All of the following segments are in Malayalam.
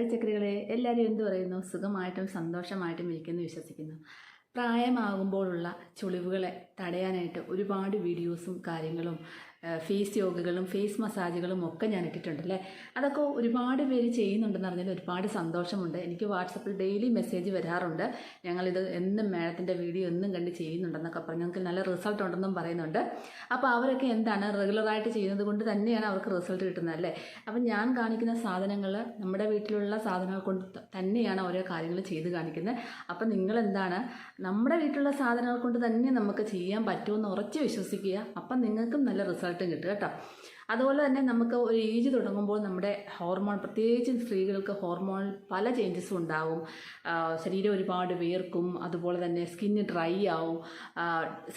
ചക്രികളെ എല്ലാവരും എന്തു പറയുന്നു? സുഖമായിട്ടും സന്തോഷമായിട്ടും ഇരിക്കുന്നു വിശ്വസിക്കുന്നു. പ്രായമാകുമ്പോഴുള്ള ചുളിവുകളെ തടയാനായിട്ട് ഒരുപാട് വീഡിയോസും കാര്യങ്ങളും ഫേസ് യോഗകളും ഫേസ് മസാജുകളും ഒക്കെ ഞാൻ ഇട്ടിട്ടുണ്ടല്ലേ. അതൊക്കെ ഒരുപാട് പേര് ചെയ്യുന്നുണ്ടെന്ന് പറഞ്ഞാൽ ഒരുപാട് സന്തോഷമുണ്ട്. എനിക്ക് വാട്സപ്പിൽ ഡെയിലി മെസ്സേജ് വരാറുണ്ട്, ഞങ്ങളിത് എന്നും മാഡത്തിൻ്റെ വീഡിയോ എന്നും കണ്ട് ചെയ്യുന്നുണ്ടെന്നൊക്കെ പറഞ്ഞ് ഞങ്ങൾക്ക് നല്ല റിസൾട്ട് ഉണ്ടെന്നും പറയുന്നുണ്ട്. അപ്പോൾ അവരൊക്കെ എന്താണ് റെഗുലറായിട്ട് ചെയ്യുന്നത് കൊണ്ട് തന്നെയാണ് അവർക്ക് റിസൾട്ട് കിട്ടുന്നത് അല്ലേ. അപ്പം ഞാൻ കാണിക്കുന്ന സാധനങ്ങൾ നമ്മുടെ വീട്ടിലുള്ള സാധനങ്ങൾ കൊണ്ട് തന്നെയാണ് ഓരോ കാര്യങ്ങൾ ചെയ്ത് കാണിക്കുന്നത്. അപ്പം നിങ്ങളെന്താണ് നമ്മുടെ വീട്ടിലുള്ള സാധനങ്ങൾ കൊണ്ട് തന്നെ നമുക്ക് ചെയ്യാൻ പറ്റുമെന്ന് ഉറച്ച് വിശ്വസിക്കുക. അപ്പം നിങ്ങൾക്കും നല്ല റിസൾട്ടും കിട്ടും കേട്ടോ. അതുപോലെ തന്നെ നമുക്ക് ഒരു ഏജ് തുടങ്ങുമ്പോൾ നമ്മുടെ ഹോർമോൺ, പ്രത്യേകിച്ച് സ്ത്രീകൾക്ക് ഹോർമോൺ പല ചേഞ്ചസും ഉണ്ടാവും. ശരീരം ഒരുപാട് വിയർക്കും, അതുപോലെ തന്നെ സ്കിന്ന് ഡ്രൈ ആവും,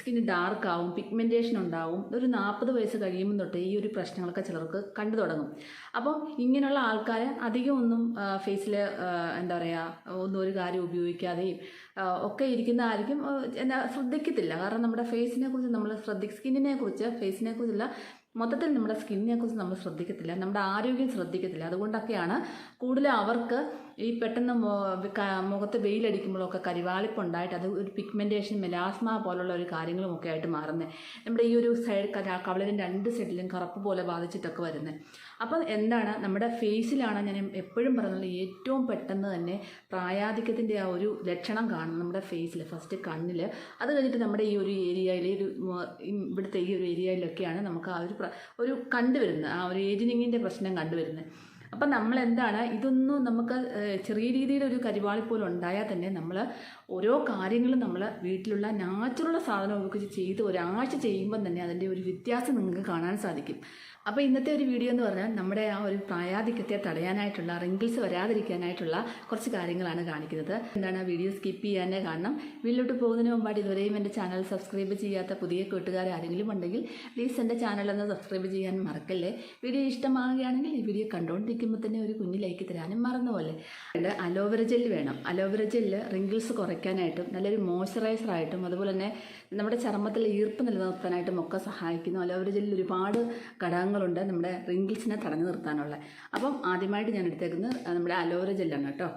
സ്കിന്ന് ഡാർക്ക് ആവും, പിഗ്മെൻറ്റേഷൻ ഉണ്ടാവും. ഒരു 40 വയസ്സ് കഴിയുമ്പോൾ തൊട്ട് ഈ ഒരു പ്രശ്നങ്ങളൊക്കെ ചിലർക്ക് കണ്ടു തുടങ്ങും. അപ്പം ഇങ്ങനെയുള്ള ആൾക്കാർ അധികം ഒന്നും ഫേസിൽ എന്താ പറയുക, ഒന്നും ഒരു കാര്യം ഉപയോഗിക്കാതെയും ഒക്കെ ഇരിക്കുന്നതായിരിക്കും. ശ്രദ്ധിക്കത്തില്ല. കാരണം നമ്മുടെ ഫേസിനെ കുറിച്ച് നമ്മൾ സ്കിന്നിനെ കുറിച്ച് ഫേസിനെ കുറിച്ചുള്ള മൊത്തത്തിൽ നമ്മുടെ സ്കിന്നിനെ കുറിച്ച് നമ്മൾ ശ്രദ്ധിക്കത്തില്ല, നമ്മുടെ ആരോഗ്യം ശ്രദ്ധിക്കത്തില്ല. അതുകൊണ്ടൊക്കെയാണ് കൂടുതൽ അവർക്ക് ഈ പെട്ടെന്ന് മുഖത്ത് വെയിലടിക്കുമ്പോഴൊക്കെ കരിവാളിപ്പുണ്ടായിട്ട് അത് ഒരു പിഗ്മെൻറ്റേഷൻ, മെലാസ്മ പോലുള്ള ഒരു കാര്യങ്ങളുമൊക്കെ ആയിട്ട് മാറുന്നത്. നമ്മുടെ ഈ ഒരു സൈഡ് കവളിൻ്റെ 2 സൈഡിലും കറുപ്പ് പോലെ ബാധിച്ചിട്ടൊക്കെ വരുന്നത്. അപ്പം എന്താണ് നമ്മുടെ ഫേസിലാണ് ഞാൻ എപ്പോഴും പറയുന്നത്, ഏറ്റവും പെട്ടെന്ന് തന്നെ പ്രായാധിക്യത്തിൻ്റെ ആ ഒരു ലക്ഷണം കാണും നമ്മുടെ ഫേസിൽ. ഫസ്റ്റ് കണ്ണിൽ, അത് കഴിഞ്ഞിട്ട് നമ്മുടെ ഈ ഒരു ഏരിയയിൽ, ഇവിടുത്തെ ഈ ഒരു ഏരിയയിലൊക്കെയാണ് നമുക്ക് ആ ഒരു കണ്ടുവരുന്നത്, ആ ഒരു ഏജിനിങ്ങിൻ്റെ പ്രശ്നം കണ്ടുവരുന്നത്. അപ്പം നമ്മളെന്താണ്, ഇതൊന്നും നമുക്ക് ചെറിയ രീതിയിലൊരു കരിവാളിപ്പോലും ഉണ്ടായാൽ തന്നെ നമ്മൾ ഓരോ കാര്യങ്ങളും നമ്മൾ വീട്ടിലുള്ള നാച്ചുറൽ സാധനം ഉപയോഗിച്ച് ചെയ്ത് ഒരാഴ്ച ചെയ്യുമ്പം തന്നെ അതിൻ്റെ ഒരു വ്യത്യാസം നിങ്ങൾക്ക് കാണാൻ സാധിക്കും. അപ്പോൾ ഇന്നത്തെ ഒരു വീഡിയോ എന്ന് പറഞ്ഞാൽ നമ്മുടെ ആ ഒരു പ്രായാധിക്യത്തെ തടയാനായിട്ടുള്ള, റിങ്കിൾസ് വരാതിരിക്കാനായിട്ടുള്ള കുറച്ച് കാര്യങ്ങളാണ് കാണിക്കുന്നത്. എന്താണ്, വീഡിയോ സ്കിപ്പ് ചെയ്യാനേ കാണണം. വീട്ടിലോട്ട് പോകുന്നതിന് മുമ്പായിട്ട് ഇതുവരെയും എൻ്റെ ചാനൽ സബ്സ്ക്രൈബ് ചെയ്യാത്ത പുതിയ കൂട്ടുകാർ ആരെങ്കിലും ഉണ്ടെങ്കിൽ പ്ലീസ് എൻ്റെ ചാനലൊന്ന് സബ്സ്ക്രൈബ് ചെയ്യാൻ മറക്കല്ലേ. വീഡിയോ ഇഷ്ടമാവുകയാണെങ്കിൽ ഈ വീഡിയോ കണ്ടുകൊണ്ടിരിക്കുമ്പോൾ തന്നെ ഒരു കുഞ്ഞ് ലൈക്ക് തരാനും മറന്നുപോലെ. അലോവേര ജെല്ല് വേണം. അലോവേര ജെല്ല് റിങ്കിൾസ് കുറയ്ക്കാനായിട്ടും നല്ലൊരു മോയ്സ്ചറൈസറായിട്ടും അതുപോലെ തന്നെ നമ്മുടെ ചർമ്മത്തിൽ ഈർപ്പ് നിലനിർത്താനായിട്ടും ഒക്കെ സഹായിക്കുന്നു. അലോവേര ജെല്ലിൽ ഒരുപാട് ഘടകങ്ങളുണ്ട് നമ്മുടെ റിങ്കിൾസിനെ തടഞ്ഞു നിർത്താനുള്ള. അപ്പം ആദ്യമായിട്ട് ഞാൻ എടുത്തേക്കുന്നത് നമ്മുടെ അലോവേര ജെല്ലാണ് കേട്ടോ.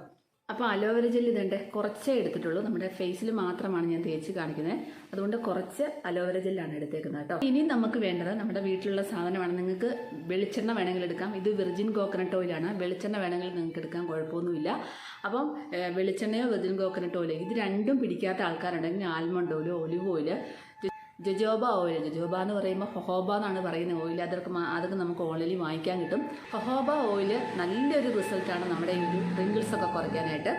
അപ്പോൾ അലോവേര ജെല്ല് ഇതുണ്ട്, കുറച്ചേ എടുത്തിട്ടുള്ളൂ. നമ്മുടെ ഫേസിൽ മാത്രമാണ് ഞാൻ തേച്ച് കാണിക്കുന്നത്, അതുകൊണ്ട് കുറച്ച് അലോവേര ജെല്ലാണ് എടുത്തേക്കുന്നത് കേട്ടോ. ഇനി നമുക്ക് വേണ്ടത് നമ്മുടെ വീട്ടിലുള്ള സാധനമാണ്. നിങ്ങൾക്ക് വെളിച്ചെണ്ണ വേണമെങ്കിൽ എടുക്കാം. ഇത് വെർജിൻ കോക്കനട്ട് ഓയിലാണ്. വെളിച്ചെണ്ണ വേണമെങ്കിൽ നിങ്ങൾക്ക് എടുക്കാൻ കുഴപ്പമൊന്നുമില്ല. അപ്പം വെളിച്ചെണ്ണയോ വെർജിൻ കോക്കനട്ട് ഓയിലോ ഇത് രണ്ടും പിടിക്കാത്ത ആൾക്കാരുണ്ടെങ്കിൽ ആൽമണ്ട് ഓയിലോ ഒലിവ് ഓയില്, ജജോബ ഓയിൽ, ജജോബ എന്ന് പറയുമ്പോൾ ഹൊഹോബ എന്നാണ് പറയുന്ന ഓയിൽ, അതൊക്കെ നമുക്ക് ഓൺലൈനിൽ വാങ്ങിക്കാൻ കിട്ടും. ഹൊഹോബ ഓയിൽ നല്ലൊരു റിസൾട്ടാണ് നമ്മുടെ ഈ ഒരു റിങ്കിൾസൊക്കെ കുറയ്ക്കാനായിട്ട്.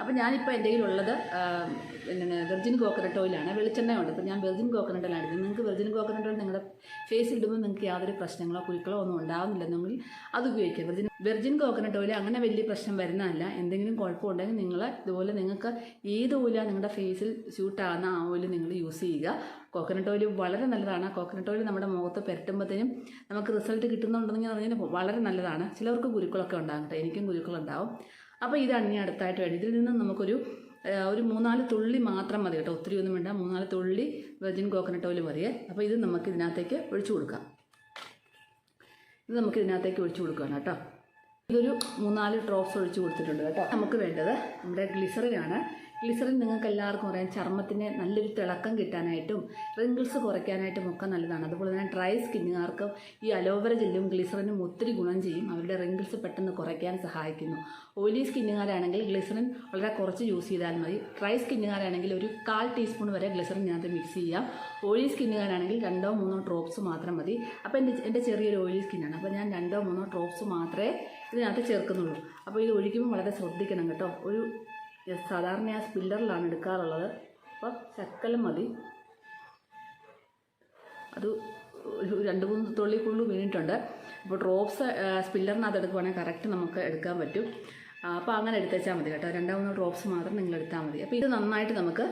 അപ്പോൾ ഞാനിപ്പോൾ എൻ്റെ കയ്യിലുള്ളത് വെർജിൻ കോക്കനട്ട് ഓയിലാണ്. വെളിച്ചെണ്ണയുണ്ട്, ഇപ്പോൾ ഞാൻ വെർജിൻ കോക്കനട്ട് ഓയിലാണ് എടുക്കുന്നത്. നിങ്ങൾക്ക് വെർജിൻ കോക്കനട്ട് ഓയിൽ നിങ്ങളുടെ ഫേസിൽ ഇടുമ്പോൾ നിങ്ങൾക്ക് യാതൊരു പ്രശ്നങ്ങളോ കുരുക്കളോ ഒന്നും ഉണ്ടാകുന്നില്ലെന്നെങ്കിൽ അത് ഉപയോഗിക്കുക. വെർജിൻ കോക്കനട്ട് ഓയിൽ അങ്ങനെ വലിയ പ്രശ്നം വരുന്നതല്ല. എന്തെങ്കിലും കുഴപ്പമുണ്ടെങ്കിൽ നിങ്ങൾ ഇതുപോലെ നിങ്ങൾക്ക് ഏത് ഓയിലാണ് നിങ്ങളുടെ ഫേസിൽ സ്യൂട്ടാകുന്ന ആ ഓയിൽ നിങ്ങൾ യൂസ് ചെയ്യുക. കോക്കനട്ട് ഓയിൽ വളരെ നല്ലതാണ്. കോക്കനട്ട് ഓയിൽ നമ്മുടെ മുഖത്ത് പുരട്ടുമ്പോഴത്തേനും നമുക്ക് റിസൾട്ട് കിട്ടുന്നുണ്ടെങ്കിൽ പറഞ്ഞാൽ വളരെ നല്ലതാണ്. ചിലർക്ക് കുരുക്കളൊക്കെ ഉണ്ടാകും കേട്ടോ, എനിക്കും കുരുക്കളുണ്ടാവും. അപ്പോൾ ഇതാണ് ഇനി അടുത്തായിട്ട് വേണ്ടി. ഇതിൽ നിന്ന് നമുക്കൊരു 3-4 തുള്ളി മാത്രം മതി കേട്ടോ, ഒത്തിരി ഒന്നും വേണ്ട. 3-4 തുള്ളി വെർജിൻ കോക്കനട്ട് ഓയിൽ മതിയേ. അപ്പോൾ ഇത് നമുക്ക് ഇതിനകത്തേക്ക് ഒഴിച്ചു കൊടുക്കാം. കൊടുക്കുകയാണ് കേട്ടോ. ഇതൊരു 3-4 ഡ്രോപ്സ് ഒഴിച്ച് കൊടുത്തിട്ടുണ്ട് കേട്ടോ. നമുക്ക് വേണ്ടത് നമ്മുടെ ഗ്ലിസറിനാണ്. ഗ്ലിസറിൻ നിങ്ങൾക്ക് എല്ലാവർക്കും അറിയാം, ചർമ്മത്തിന് നല്ലൊരു തിളക്കം കിട്ടാനായിട്ടും റിങ്കിൾസ് കുറയ്ക്കാനായിട്ടും ഒക്കെ നല്ലതാണ്. അതുപോലെ തന്നെ ഡ്രൈ സ്കിന്നുകാർക്ക് ഈ അലോവേര ജെല്ലും ഗ്ലിസറിനും ഒത്തിരി ഗുണം ചെയ്യും. അവരുടെ റിങ്കിൾസ് പെട്ടെന്ന് കുറയ്ക്കാൻ സഹായിക്കുന്നു. ഓയിലി സ്കിന്നുകാരാണെങ്കിൽ ഗ്ലിസറിൻ വളരെ കുറച്ച് യൂസ് ചെയ്താൽ മതി. ഡ്രൈ സ്കിന്നുകാരാണെങ്കിൽ ഒരു 1/4 ടീസ്പൂൺ വരെ ഗ്ലിസറിൻ ഇതിനകത്ത് മിക്സ് ചെയ്യാം. ഓയിലി സ്കിന്നുകാരാണെങ്കിൽ 2-3 ഡ്രോപ്സ് മാത്രം മതി. അപ്പോൾ എൻ്റെ ചെറിയൊരു ഓയിലി സ്കിന്നാണ്, അപ്പോൾ ഞാൻ 2-3 ഡ്രോപ്സ് മാത്രമേ ഇതിനകത്ത് ചേർക്കുന്നുള്ളൂ. അപ്പോൾ ഇത് ഒഴിക്കുമ്പോൾ വളരെ ശ്രദ്ധിക്കണം കേട്ടോ. ഒരു സാധാരണ ആ സ്പില്ലറിലാണ് എടുക്കാറുള്ളത്, അപ്പോൾ ശക്കലം മതി. അത് ഒരു 2-3 തുള്ളി കൂടുതൽ വീണിട്ടുണ്ട്. അപ്പോൾ ഡ്രോപ്സ് സ്പില്ലറിനകത്ത് എടുക്കുവാണെങ്കിൽ കറക്റ്റ് നമുക്ക് എടുക്കാൻ പറ്റും. അപ്പോൾ അങ്ങനെ എടുത്തേച്ചാൽ മതി കേട്ടോ. 2-3 ഡ്രോപ്സ് മാത്രം നിങ്ങൾ എടുത്താൽ മതി. അപ്പോൾ ഇത് നന്നായിട്ട് നമുക്ക്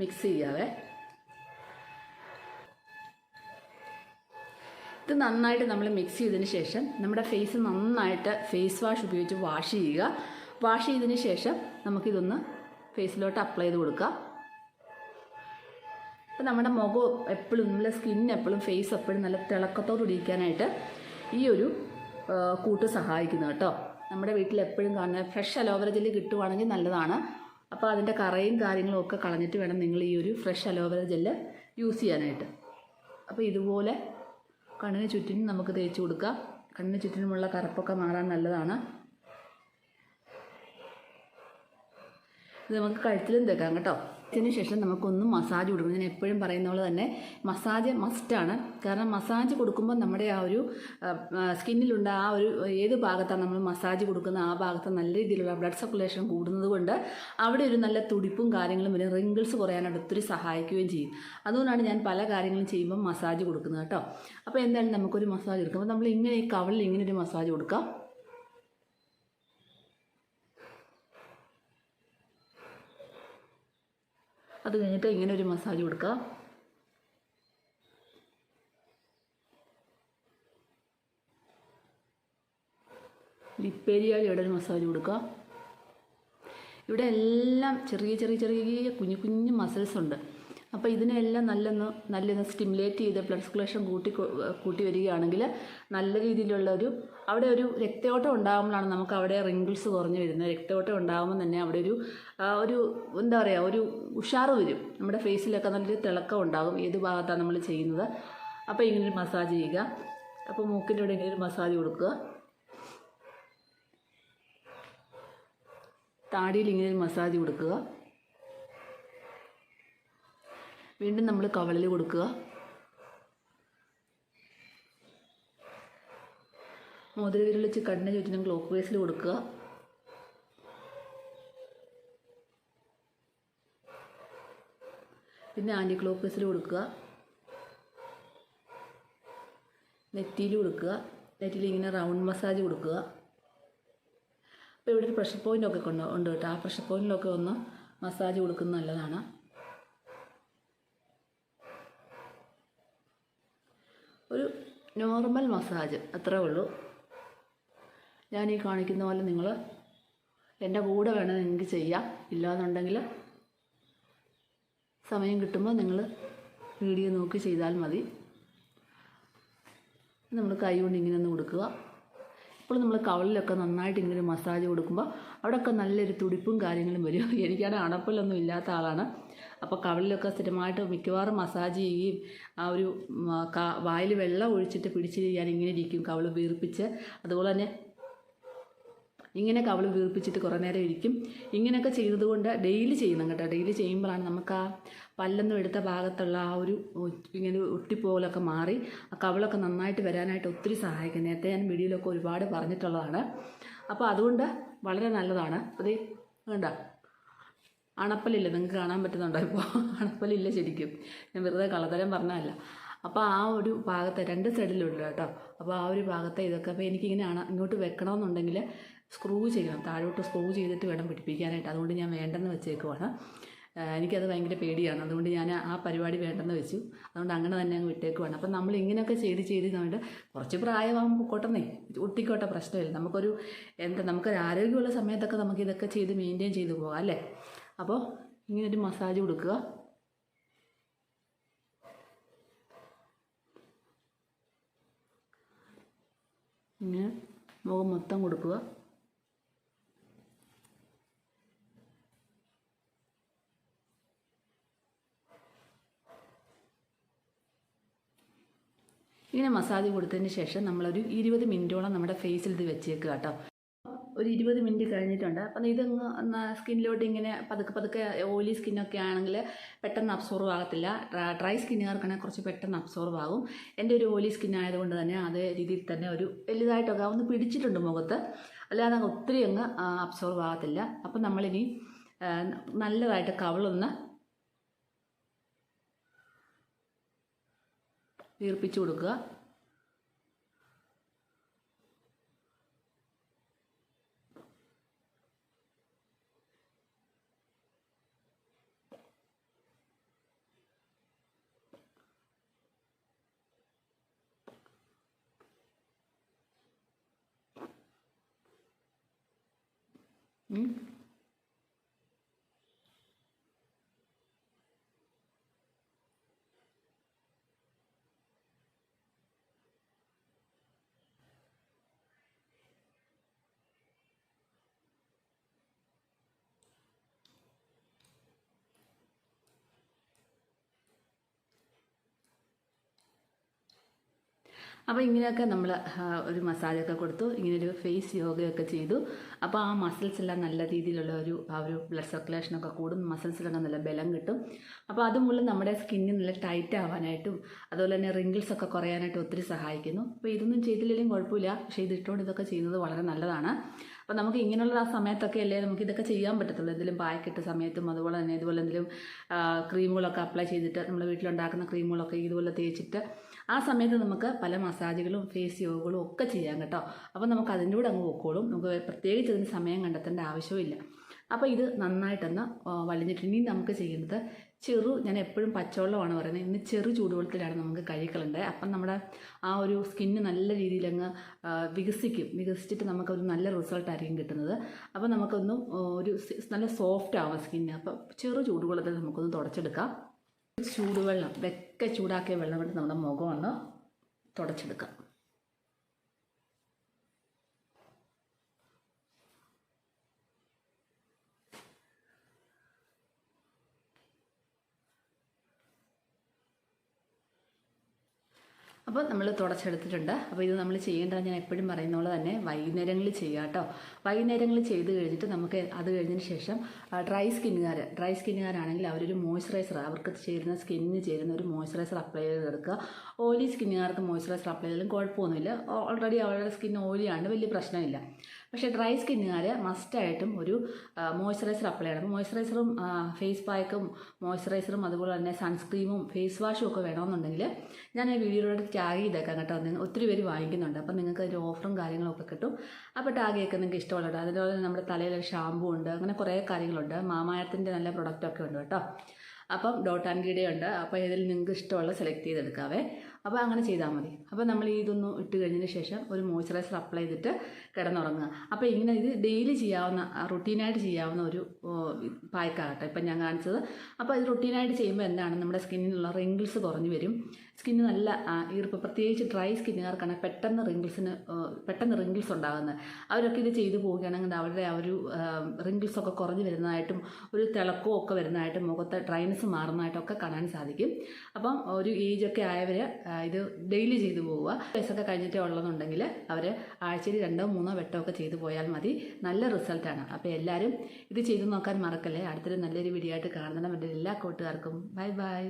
മിക്സ് ചെയ്യാവേ. ഇത് നന്നായിട്ട് നമ്മൾ മിക്സ് ചെയ്തതിന് ശേഷം നമ്മുടെ ഫേസ് നന്നായിട്ട് ഫേസ് വാഷ് ഉപയോഗിച്ച് വാഷ് ചെയ്യുക. വാഷ് ചെയ്തതിന് ശേഷം നമുക്കിതൊന്ന് ഫേസിലോട്ട് അപ്ലൈ ചെയ്ത് കൊടുക്കാം. അപ്പോൾ നമ്മുടെ മുഖം എപ്പോഴും, നമ്മുടെ സ്കിൻ എപ്പോഴും, ഫേസ് എപ്പോഴും നല്ല തിളക്കത്തോടെ ഇരിക്കാനായിട്ട് ഈ ഒരു കൂട്ട് സഹായിക്കുന്നു കേട്ടോ. നമ്മുടെ വീട്ടിൽ എപ്പോഴും കാണുന്ന ഫ്രഷ് അലോവേര ജെല്ല് കിട്ടുവാണെങ്കിൽ നല്ലതാണ്. അപ്പോൾ അതിൻ്റെ കറയും കാര്യങ്ങളും ഒക്കെ കളഞ്ഞിട്ട് വേണം നിങ്ങൾ ഈ ഒരു ഫ്രഷ് അലോവേര ജെല്ല് യൂസ് ചെയ്യാനായിട്ട്. അപ്പോൾ ഇതുപോലെ കണ്ണിന് ചുറ്റിനും നമുക്ക് തേച്ച് കൊടുക്കാം. കണ്ണിന് ചുറ്റിനുമുള്ള കറുപ്പൊക്കെ മാറാൻ നല്ലതാണ്. ഇത് നമുക്ക് കഴുത്തിലും തേക്കാം കേട്ടോ. ഇതിന് ശേഷം നമുക്കൊന്ന് മസാജ് കൊടുക്കണം. ഞാൻ എപ്പോഴും പറയുന്ന പോലെ തന്നെ മസാജ് മസ്റ്റാണ്. കാരണം മസാജ് കൊടുക്കുമ്പോൾ നമ്മുടെ ആ ഒരു സ്കിന്നിലുണ്ട് ആ ഒരു ഏത് ഭാഗത്താണ് നമ്മൾ മസാജ് കൊടുക്കുന്ന ആ ഭാഗത്ത് നല്ല രീതിയിലുള്ള ബ്ലഡ് സർക്കുലേഷൻ കൂടുന്നത് കൊണ്ട് അവിടെ ഒരു നല്ല തുടിപ്പും കാര്യങ്ങളും വരും. റിങ്കിൾസ് കുറയാനായിട്ട് ഒത്തിരി സഹായിക്കുകയും ചെയ്യും. അതുകൊണ്ടാണ് ഞാൻ പല കാര്യങ്ങളും ചെയ്യുമ്പോൾ മസാജ് കൊടുക്കുന്നത് കേട്ടോ. അപ്പോൾ എന്തായാലും നമുക്കൊരു മസാജ് കൊടുക്കുമ്പോൾ നമ്മൾ ഇങ്ങനെ ഈ കവളിൽ ഇങ്ങനെ ഒരു മസാജ് കൊടുക്കാം. അത് കഴിഞ്ഞിട്ട് ഇങ്ങനെ ഒരു മസാജ് കൊടുക്കുക. ലിപ്പ് ഏരിയയിൽ ഇവിടെ ഒരു മസാജ് കൊടുക്കുക. ഇവിടെ എല്ലാം ചെറിയ ചെറിയ ചെറിയ കുഞ്ഞു കുഞ്ഞു മസിൽസ് ഉണ്ട്. അപ്പോൾ ഇതിനെല്ലാം നല്ലൊന്ന് സ്റ്റിമുലേറ്റ് ചെയ്ത് ബ്ലഡ് സർക്കുലേഷൻ കൂട്ടി വരികയാണെങ്കിൽ നല്ല രീതിയിലുള്ള അവിടെ ഒരു രക്തയോട്ടം ഉണ്ടാകുമ്പോഴാണ് നമുക്ക് അവിടെ റിങ്കിൾസ് കുറഞ്ഞു വരുന്നത്. രക്തയോട്ടം ഉണ്ടാകുമ്പോൾ തന്നെ അവിടെ ഒരു എന്താ പറയുക ഒരു ഉഷാറ് വരും. നമ്മുടെ ഫേസിലൊക്കെ നല്ലൊരു തിളക്കം ഉണ്ടാകും ഏത് ഭാഗത്താണ് നമ്മൾ ചെയ്യുന്നത്. അപ്പോൾ ഇങ്ങനൊരു മസാജ് ചെയ്യുക. അപ്പോൾ മൂക്കിൻ്റെ ഇവിടെ ഇങ്ങനെ ഒരു മസാജ് കൊടുക്കുക. താടിയിൽ ഇങ്ങനെ ഒരു മസാജ് കൊടുക്കുക. വീണ്ടും നമ്മൾ കവളിൽ കൊടുക്കുക. മോതിര വിരൽ വെച്ച് കണ്ണിന് ചുറ്റിനും ക്ലോക്ക് വൈസിൽ കൊടുക്കുക. പിന്നെ ആൻറ്റി ക്ലോക്ക് വൈസിൽ കൊടുക്കുക. നെറ്റിയിൽ കൊടുക്കുക. നെറ്റിയിൽ ഇങ്ങനെ റൗണ്ട് മസാജ് കൊടുക്കുക. അപ്പോൾ ഇവിടെ ഒരു പ്രഷർ പോയിൻ്റൊക്കെ ഉണ്ട് കേട്ടോ. ആ പ്രഷർ പോയിൻറ്റിലൊക്കെ ഒന്ന് മസാജ് കൊടുക്കുന്നത് നല്ലതാണ്. ഒരു നോർമൽ മസാജ് അത്രേ ഉള്ളൂ. ഞാൻ ഈ കാണിക്കുന്ന പോലെ നിങ്ങൾ എൻ്റെ കൂടെ വേണം നിങ്ങൾക്ക് ചെയ്യാം. ഇല്ലാന്നുണ്ടെങ്കിൽ സമയം കിട്ടുമ്പോൾ നിങ്ങൾ വീഡിയോ നോക്കി ചെയ്താൽ മതി. നമ്മൾ കൈ കൊണ്ട് ഇങ്ങനെ ഒന്ന് കൊടുക്കുക. ഇപ്പോൾ നമ്മൾ കവളിലൊക്കെ നന്നായിട്ട് ഇങ്ങനെ മസാജ് കൊടുക്കുമ്പോൾ അവിടെയൊക്കെ നല്ലൊരു തുടിപ്പും കാര്യങ്ങളും വരും. എനിക്കാണെങ്കിൽ അണപ്പല്ലൊന്നും ഇല്ലാത്ത ആളാണ്. അപ്പോൾ കവളിലൊക്കെ സ്ഥിരമായിട്ട് മിക്കവാറും മസാജ് ചെയ്യുകയും ആ ഒരു വായിൽ വെള്ളം ഒഴിച്ചിട്ട് പിടിച്ച് ഞാൻ ഇങ്ങനെ ഇരിക്കും കവൾ വീർപ്പിച്ച്. അതുപോലെ തന്നെ ഇങ്ങനെ കവൾ വീർപ്പിച്ചിട്ട് കുറേ നേരം ഇരിക്കും. ഇങ്ങനെയൊക്കെ ചെയ്യുന്നതുകൊണ്ട് ഡെയിലി ചെയ്യണം കേട്ടോ. ഡെയിലി ചെയ്യുമ്പോഴാണ് നമുക്ക് ആ പല്ലൊന്നും എടുത്ത ഭാഗത്തുള്ള ആ ഒരു ഇങ്ങനെ ഒട്ടിപ്പോലൊക്കെ മാറി ആ കവളൊക്കെ നന്നായിട്ട് വരാനായിട്ട് ഒത്തിരി സഹായിക്കും. നേരത്തെ ഞാൻ വീഡിയോയിലൊക്കെ ഒരുപാട് പറഞ്ഞിട്ടുള്ളതാണ്. അപ്പോൾ അതുകൊണ്ട് വളരെ നല്ലതാണ്. അത് വേണ്ട അണപ്പല്ലില്ല, നിങ്ങൾക്ക് കാണാൻ പറ്റുന്നുണ്ടോ? ഇപ്പോൾ അണപ്പല്ലില്ല ശരിക്കും. ഞാൻ വെറുതെ കള്ളത്തരം പറഞ്ഞതല്ല. അപ്പോൾ ആ ഒരു ഭാഗത്തെ രണ്ട് സൈഡിലുണ്ട് കേട്ടോ. അപ്പോൾ ആ ഒരു ഭാഗത്തെ ഇതൊക്കെ അപ്പോൾ എനിക്കിങ്ങനെ ഇങ്ങോട്ട് വെക്കണമെന്നുണ്ടെങ്കിൽ സ്ക്രൂ ചെയ്യണം. താഴോട്ട് സ്ക്രൂ ചെയ്തിട്ട് വേണം പിടിപ്പിക്കാനായിട്ട്. അതുകൊണ്ട് ഞാൻ വേണ്ടെന്ന് വെച്ചേക്കുവാണ്. എനിക്കത് ഭയങ്കര പേടിയാണ്. അതുകൊണ്ട് ഞാൻ ആ പരിപാടി വേണ്ടെന്ന് വെച്ചു. അതുകൊണ്ട് അങ്ങനെ തന്നെ അങ്ങ് വിട്ടേക്കുവാണ്. അപ്പം നമ്മൾ ഇങ്ങനെയൊക്കെ ചെയ്ത് കണ്ട് കുറച്ച് പ്രായമാകുമ്പോൾ പൊട്ടെന്നേ ഒട്ടിക്കോട്ടെ, പ്രശ്നമില്ല. നമുക്കൊരു ആരോഗ്യമുള്ള സമയത്തൊക്കെ നമുക്ക് ഇതൊക്കെ ചെയ്ത് മെയിൻറ്റെയിൻ ചെയ്ത് പോകാം അല്ലേ. അപ്പോൾ ഇങ്ങനൊരു മസാജ് കൊടുക്കുക. ഇങ്ങനെ മുഖം മൊത്തം കൊടുക്കുക. ഇങ്ങനെ മസാജ് കൊടുത്തതിന് ശേഷം നമ്മളൊരു 20 മിനിറ്റോളം നമ്മുടെ ഫേസിൽ ഇത് വെച്ചേക്കുക കേട്ടോ. ഒരു 20 മിനിറ്റ് കഴിഞ്ഞിട്ടുണ്ട്. അപ്പം ഇതങ്ങ് സ്കിന്നിലോട്ട് ഇങ്ങനെ പതുക്കെ ഓയിലി സ്കിന്നൊക്കെ ആണെങ്കിൽ പെട്ടെന്ന് അബ്സോർവ് ആകത്തില്ല. ഡ്രൈ സ്കിന്നുകാർക്കാണെങ്കിൽ കുറച്ച് പെട്ടെന്ന് അബ്സോർവ് ആകും. എൻ്റെ ഒരു ഓയിലി സ്കിൻ ആയതുകൊണ്ട് തന്നെ അതേ രീതിയിൽ തന്നെ ഒരു വലുതായിട്ടൊക്കെ ഒന്ന് പിടിച്ചിട്ടുണ്ട് മുഖത്ത്. അല്ലാതെ ഒത്തിരി അങ്ങ് അബ്സോർവ് ആകത്തില്ല. അപ്പം നമ്മളിനി നല്ലതായിട്ട് കവളൊന്ന് വീർപ്പിച്ച് കൊടുക്കുക. അപ്പോൾ ഇങ്ങനെയൊക്കെ നമ്മൾ ഒരു മസാജൊക്കെ കൊടുത്തു, ഇങ്ങനൊരു ഫേസ് യോഗയൊക്കെ ചെയ്തു. അപ്പോൾ ആ മസിൽസ് എല്ലാം നല്ല രീതിയിലുള്ള ആ ഒരു ബ്ലഡ് സർക്കുലേഷനൊക്കെ കൂടും, മസിൽസിലൊക്കെ നല്ല ബലം കിട്ടും. അപ്പോൾ അതുമൂലം നമ്മുടെ സ്കിന്ന് നല്ല ടൈറ്റ് ആവാനായിട്ടും അതുപോലെ തന്നെ റിങ്കിൾസ് ഒക്കെ കുറയാനായിട്ടും ഒത്തിരി സഹായിക്കുന്നു. അപ്പോൾ ഇതൊന്നും ചെയ്തില്ലെങ്കിലും കുഴപ്പമില്ല, പക്ഷേ ഇതിട്ടുകൊണ്ട് ഇതൊക്കെ ചെയ്യുന്നത് വളരെ നല്ലതാണ്. അപ്പോൾ നമുക്ക് ഇങ്ങനെയുള്ള ആ സമയത്തൊക്കെ അല്ലേ നമുക്ക് ഇതൊക്കെ ചെയ്യാൻ പറ്റത്തുള്ളൂ. എന്തെങ്കിലും പായ്ക്കിട്ട സമയത്തും അതുപോലെ തന്നെ ഇതുപോലെ എന്തെങ്കിലും ക്രീമുകളൊക്കെ അപ്ലൈ ചെയ്തിട്ട് നമ്മൾ വീട്ടിലുണ്ടാക്കുന്ന ക്രീമുകളൊക്കെ ഇതുപോലെ തേച്ചിട്ട് ആ സമയത്ത് നമുക്ക് പല മസാജുകളും ഫേസ് യോഗകളും ഒക്കെ ചെയ്യാം കേട്ടോ. അപ്പോൾ നമുക്ക് അതിൻ്റെ കൂടെ അങ്ങ് പോയിക്കോളും, നമുക്ക് പ്രത്യേകിച്ച് അതിന് സമയം കണ്ടെത്തേണ്ട ആവശ്യമില്ല. അപ്പോൾ ഇത് നന്നായിട്ടൊന്ന് വലിഞ്ഞിട്ട് ഇനി നമുക്ക് ചെയ്യുന്നത് ഞാൻ എപ്പോഴും പച്ചവെള്ളമാണ് പറയുന്നത്, ഇന്ന് ചെറു ചൂടുവെള്ളത്തിലാണ് നമുക്ക് കഴുകലുണ്ട്. അപ്പം നമ്മുടെ ആ ഒരു സ്കിന്ന് നല്ല രീതിയിൽ അങ്ങ് വികസിച്ചിട്ട് നമുക്കൊരു നല്ല റിസൾട്ടായിരിക്കും കിട്ടുന്നത്. അപ്പോൾ നമുക്കൊന്നും നല്ല സോഫ്റ്റ് ആവും സ്കിന്ന്. അപ്പോൾ ചെറു ചൂടുവെള്ളത്തിൽ നമുക്കൊന്ന് തുടച്ചെടുക്കാം. ചൂടുവെള്ളം ചൂടാക്കിയ വെള്ളം കൊണ്ട് നമ്മുടെ മുഖം ഒന്ന് തുടച്ചെടുക്കാം. അപ്പോൾ നമ്മൾ തുടച്ചെടുത്തിട്ടുണ്ട്. അപ്പോൾ ഇത് നമ്മൾ ചെയ്യേണ്ടത് ഞാൻ എപ്പോഴും പറയുന്ന പോലെ തന്നെ വൈകുന്നേരങ്ങളിൽ ചെയ്യുക കേട്ടോ. വൈകുന്നേരങ്ങളിൽ ചെയ്ത് കഴിഞ്ഞിട്ട് നമുക്ക് അത് കഴിഞ്ഞതിന് ശേഷം ഡ്രൈ സ്കിന്നുകാരാണെങ്കിൽ അവരൊരു മോയ്സ്ചറൈസർ, അവർക്ക് സ്കിന്നിന് ചേരുന്ന ഒരു മോയ്സ്ചറൈസർ അപ്ലൈ ചെയ്തെടുക്കുക. ഓയിലി സ്കിന്നുകാർക്ക് മോയ്സ്ചറൈസർ അപ്ലൈ ചെയ്താലും കുഴപ്പമൊന്നുമില്ല, ഓൾറെഡി അവരുടെ സ്കിൻ ഓയിലിയാണ്, വലിയ പ്രശ്നമില്ല. പക്ഷേ ഡ്രൈ സ്കിന്നുകാർ മസ്റ്റായിട്ടും ഒരു മോയ്സ്ചറൈസർ അപ്ലൈ ചെയ്യണം. അപ്പോൾ മോയ്സ്ചറൈസറും ഫേസ് പാക്കും മോയ്സ്ചറൈസറും അതുപോലെ തന്നെ സൺസ്ക്രീമും ഫേസ് വാഷും ഒക്കെ വേണമെന്നുണ്ടെങ്കിൽ ഞാൻ ഈ വീഡിയോയോട് ടാഗ് ചെയ്തേക്കാം കേട്ടോ. ഒത്തിരി പേര് വാങ്ങിക്കുന്നുണ്ട്, അപ്പം നിങ്ങൾക്ക് അതിൻ്റെ ഓഫറും കാര്യങ്ങളൊക്കെ കിട്ടും. അപ്പോൾ ടാഗ് ചെയ്യൊക്കെ നിങ്ങൾക്ക് ഇഷ്ടമുള്ളത്. അതുപോലെ നമ്മുടെ തലയിൽ ഷാമ്പൂ ഉണ്ട്, അങ്ങനെ കുറേ കാര്യങ്ങളുണ്ട്. മാമായത്തിൻ്റെ നല്ല പ്രൊഡക്റ്റൊക്കെ ഉണ്ട് കേട്ടോ. അപ്പം ഡോട്ട് ആൻഡ് ഗീഡേ ഉണ്ട്. അപ്പോൾ ഇതിൽ നിങ്ങൾക്ക് ഇഷ്ടമുള്ള സെലക്ട് ചെയ്തെടുക്കാവേ. അപ്പോൾ അങ്ങനെ ചെയ്താൽ മതി. അപ്പോൾ നമ്മൾ ഇതൊന്നും ഇട്ട് കഴിഞ്ഞതിന് ശേഷം ഒരു മോയ്സ്ചറൈസർ അപ്ലൈ ചെയ്തിട്ട് കിടന്നുറങ്ങുക. അപ്പോൾ ഇങ്ങനെ ഇത് ഡെയിലി ചെയ്യാവുന്ന, റുട്ടീനായിട്ട് ചെയ്യാവുന്ന ഒരു പായ്ക്കാകട്ടെ ഇപ്പം ഞാൻ കാണിച്ചത്. അപ്പോൾ ഇത് റുട്ടീനായിട്ട് ചെയ്യുമ്പോൾ എന്താണ്, നമ്മുടെ സ്കിന്നിനുള്ള റിങ്കിൾസ് കുറഞ്ഞു വരും. സ്കിന്ന് നല്ല ഈർപ്പം, പ്രത്യേകിച്ച് ഡ്രൈ സ്കിന്നുകാർക്കാണ് പെട്ടെന്ന് റിങ്കിൾസ് ഉണ്ടാകുന്നത്. അവരൊക്കെ ഇത് ചെയ്തു പോവുകയാണെങ്കിൽ അവരുടെ ആ ഒരു റിങ്കിൾസൊക്കെ കുറഞ്ഞു വരുന്നതായിട്ടും ഒരു തിളക്കവും ഒക്കെ വരുന്നതായിട്ടും മുഖത്തെ ഡ്രൈനസ് മാറുന്നതായിട്ടൊക്കെ കാണാൻ സാധിക്കും. അപ്പം ഒരു ഏജൊക്കെ ആയവർ ഇത് ഡെയിലി ചെയ്തു പോവുക. വയസ്സൊക്കെ കഴിഞ്ഞിട്ടേ ഉള്ളതെന്നുണ്ടെങ്കിൽ അവർ ആഴ്ചയിൽ 2-3 വട്ടമൊക്കെ ചെയ്തു പോയാൽ മതി, നല്ല റിസൾട്ടാണ്. അപ്പോൾ എല്ലാവരും ഇത് ചെയ്തു നോക്കാൻ മറക്കല്ലേ. അടുത്തൊരു നല്ലൊരു വീഡിയോ ആയിട്ട് കാണണം. എൻ്റെ എല്ലാ കൂട്ടുകാർക്കും ബൈ ബൈ.